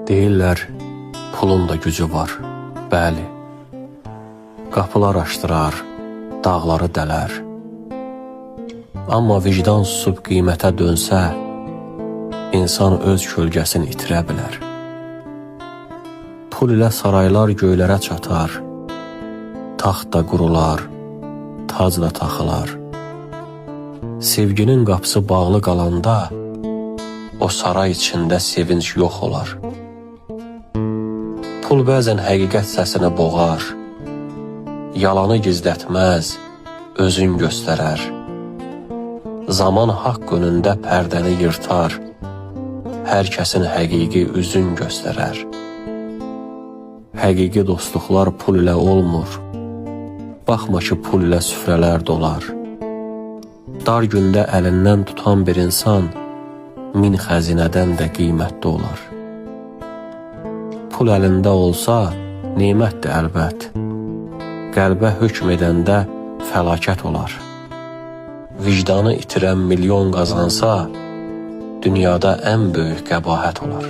Deyirlər, pulun da gücü var, bəli. Qapılar açdırar, dağları dələr. Amma vicdan susub qiymətə dönsə, insan öz kölgəsini itirə bilər. Pul ilə saraylar göylərə çatar, taxt da qurular, tac da taxılar. Sevginin qapısı bağlı qalanda, o saray içində sevinç yox olar. Pul bəzən həqiqət səsini boğar, yalanı gizlətməz, özün göstərər. Zaman haqq önündə pərdəni yırtar, hər kəsin həqiqi üzün göstərər. Həqiqi dostluqlar pul ilə olmur, baxma ki, pul ilə süfrələr dolar. Dar gündə əlindən tutan bir insan, min xəzinədən də qiymətli olar. Pul əlində olsa, nemətdir əlbət. Qəlbə hökm edəndə fəlakət olar. Vicdanı itirən milyon qazansa, dünyada ən böyük qəbahət olar.